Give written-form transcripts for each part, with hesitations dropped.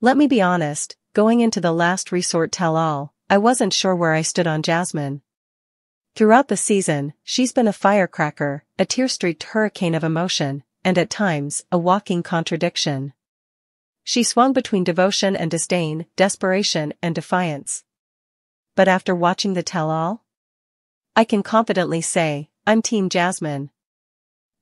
Let me be honest, going into the last resort tell-all, I wasn't sure where I stood on Jasmine. Throughout the season, she's been a firecracker, a tear-streaked hurricane of emotion, and at times, a walking contradiction. She swung between devotion and disdain, desperation and defiance. But after watching the tell-all, I can confidently say, I'm Team Jasmine.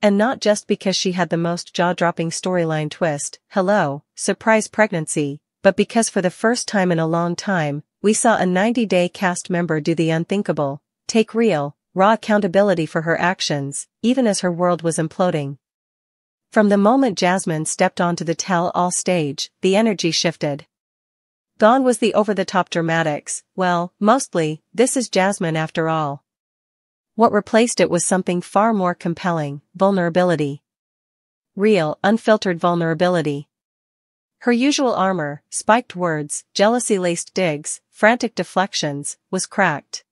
And not just because she had the most jaw-dropping storyline twist, hello, surprise pregnancy, but because for the first time in a long time, we saw a 90-day cast member do the unthinkable, take real, raw accountability for her actions, even as her world was imploding. From the moment Jasmine stepped onto the tell-all stage, the energy shifted. Gone was the over-the-top dramatics, well, mostly, this is Jasmine after all. What replaced it was something far more compelling, vulnerability. Real, unfiltered vulnerability. Her usual armor, spiked words, jealousy-laced digs, frantic deflections, was cracked.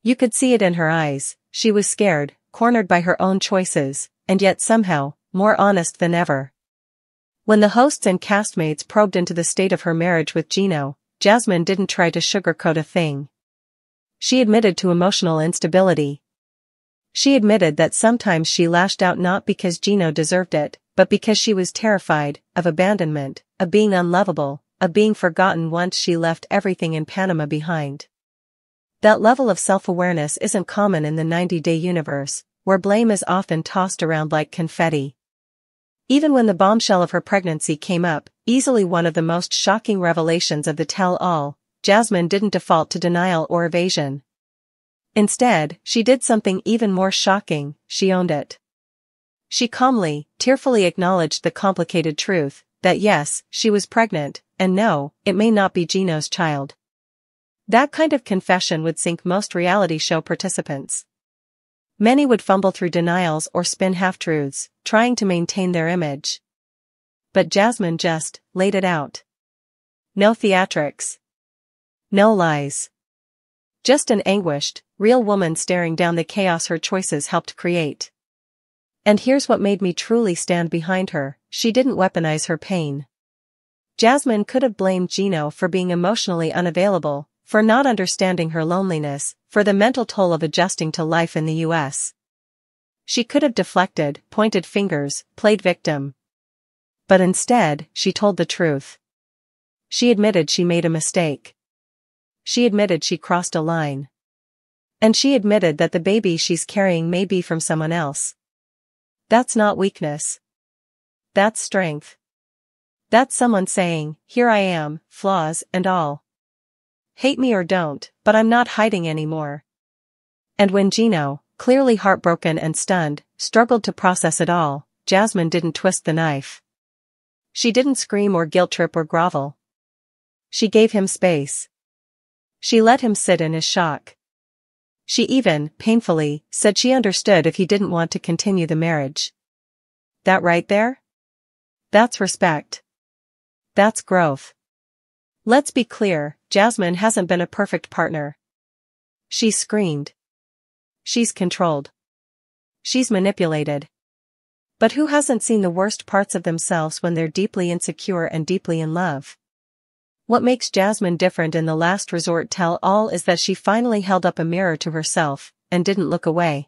You could see it in her eyes, she was scared, cornered by her own choices, and yet somehow, more honest than ever. When the hosts and castmates probed into the state of her marriage with Gino, Jasmine didn't try to sugarcoat a thing. She admitted to emotional instability. She admitted that sometimes she lashed out not because Gino deserved it, but because she was terrified of abandonment, of being unlovable, of being forgotten once she left everything in Panama behind. That level of self-awareness isn't common in the 90-day universe, where blame is often tossed around like confetti. Even when the bombshell of her pregnancy came up, easily one of the most shocking revelations of the tell-all, Jasmine didn't default to denial or evasion. Instead, she did something even more shocking, she owned it. She calmly, tearfully acknowledged the complicated truth, that yes, she was pregnant, and no, it may not be Gino's child. That kind of confession would sink most reality show participants. Many would fumble through denials or spin half-truths, trying to maintain their image. But Jasmine just laid it out. No theatrics. No lies. Just an anguished, real woman staring down the chaos her choices helped create. And here's what made me truly stand behind her, she didn't weaponize her pain. Jasmine could have blamed Gino for being emotionally unavailable, for not understanding her loneliness, for the mental toll of adjusting to life in the US. She could have deflected, pointed fingers, played victim. But instead, she told the truth. She admitted she made a mistake. She admitted she crossed a line. And she admitted that the baby she's carrying may be from someone else. That's not weakness. That's strength. That's someone saying, here I am, flaws and all. Hate me or don't, but I'm not hiding anymore. And when Gino, clearly heartbroken and stunned, struggled to process it all, Jasmine didn't twist the knife. She didn't scream or guilt trip or grovel. She gave him space. She let him sit in his shock. She even, painfully, said she understood if he didn't want to continue the marriage. That right there? That's respect. That's growth. Let's be clear, Jasmine hasn't been a perfect partner. She's screamed. She's controlled. She's manipulated. But who hasn't seen the worst parts of themselves when they're deeply insecure and deeply in love? What makes Jasmine different in the last resort tell-all is that she finally held up a mirror to herself, and didn't look away.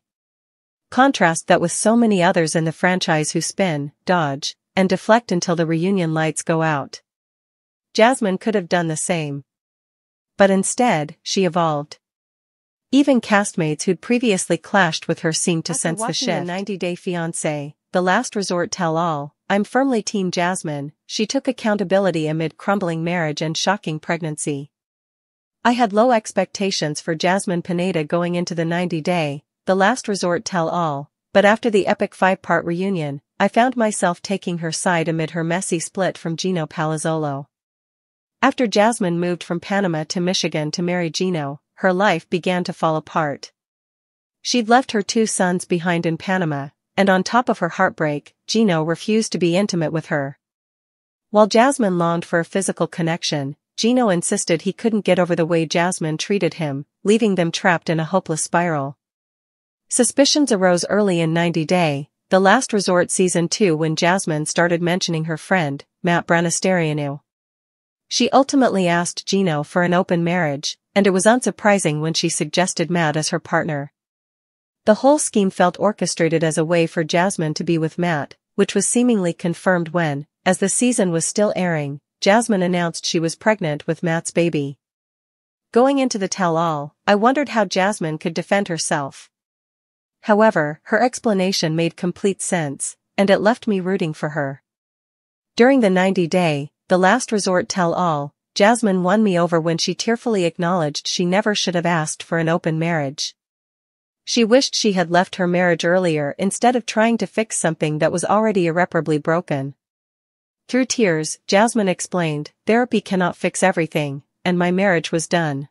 Contrast that with so many others in the franchise who spin, dodge, and deflect until the reunion lights go out. Jasmine could have done the same. But instead, she evolved. Even castmates who'd previously clashed with her seemed to sense the shift. After watching the 90-day Fiancé, the last resort tell-all, I'm firmly Team Jasmine. She took accountability amid crumbling marriage and shocking pregnancy. I had low expectations for Jasmine Pineda going into the 90-day, the last resort tell-all, but after the epic 5-part reunion, I found myself taking her side amid her messy split from Gino Palazzolo. After Jasmine moved from Panama to Michigan to marry Gino, her life began to fall apart. She'd left her 2 sons behind in Panama, and on top of her heartbreak, Gino refused to be intimate with her. While Jasmine longed for a physical connection, Gino insisted he couldn't get over the way Jasmine treated him, leaving them trapped in a hopeless spiral. Suspicions arose early in 90-day, the last resort season 2 when Jasmine started mentioning her friend, Matt Branasterianu. She ultimately asked Gino for an open marriage, and it was unsurprising when she suggested Matt as her partner. The whole scheme felt orchestrated as a way for Jasmine to be with Matt, which was seemingly confirmed when, as the season was still airing, Jasmine announced she was pregnant with Matt's baby. Going into the tell-all, I wondered how Jasmine could defend herself. However, her explanation made complete sense, and it left me rooting for her. During the 90-day, the last resort tell-all, Jasmine won me over when she tearfully acknowledged she never should have asked for an open marriage. She wished she had left her marriage earlier instead of trying to fix something that was already irreparably broken. Through tears, Jasmine explained, "Therapy cannot fix everything, and my marriage was done."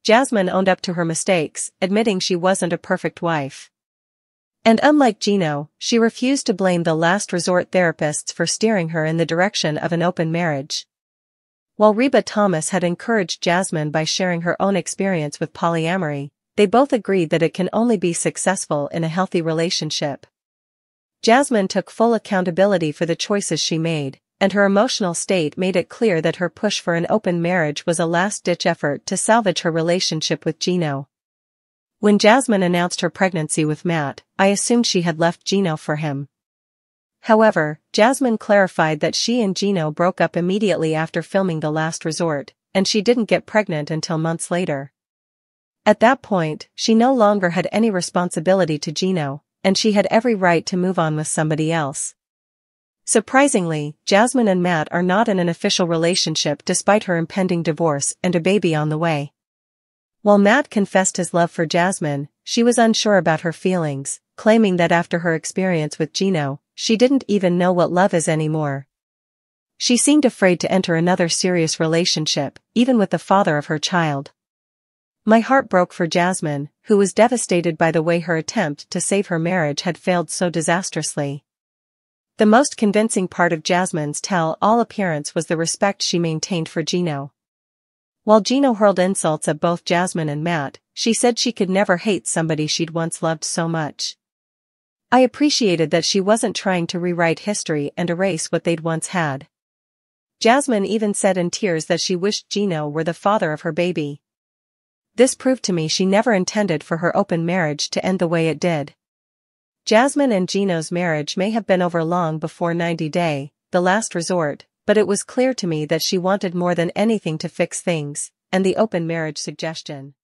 Jasmine owned up to her mistakes, admitting she wasn't a perfect wife. And unlike Gino, she refused to blame the last resort therapists for steering her in the direction of an open marriage. While Reba Thomas had encouraged Jasmine by sharing her own experience with polyamory, they both agreed that it can only be successful in a healthy relationship. Jasmine took full accountability for the choices she made, and her emotional state made it clear that her push for an open marriage was a last-ditch effort to salvage her relationship with Gino. When Jasmine announced her pregnancy with Matt, I assumed she had left Gino for him. However, Jasmine clarified that she and Gino broke up immediately after filming The Last Resort, and she didn't get pregnant until months later. At that point, she no longer had any responsibility to Gino, and she had every right to move on with somebody else. Surprisingly, Jasmine and Matt are not in an official relationship despite her impending divorce and a baby on the way. While Matt confessed his love for Jasmine, she was unsure about her feelings, claiming that after her experience with Gino, she didn't even know what love is anymore. She seemed afraid to enter another serious relationship, even with the father of her child. My heart broke for Jasmine, who was devastated by the way her attempt to save her marriage had failed so disastrously. The most convincing part of Jasmine's tell-all appearance was the respect she maintained for Gino. While Gino hurled insults at both Jasmine and Matt, she said she could never hate somebody she'd once loved so much. I appreciated that she wasn't trying to rewrite history and erase what they'd once had. Jasmine even said in tears that she wished Gino were the father of her baby. This proved to me she never intended for her open marriage to end the way it did. Jasmine and Gino's marriage may have been over long before 90-day, the last resort, but it was clear to me that she wanted more than anything to fix things, and the open marriage suggestion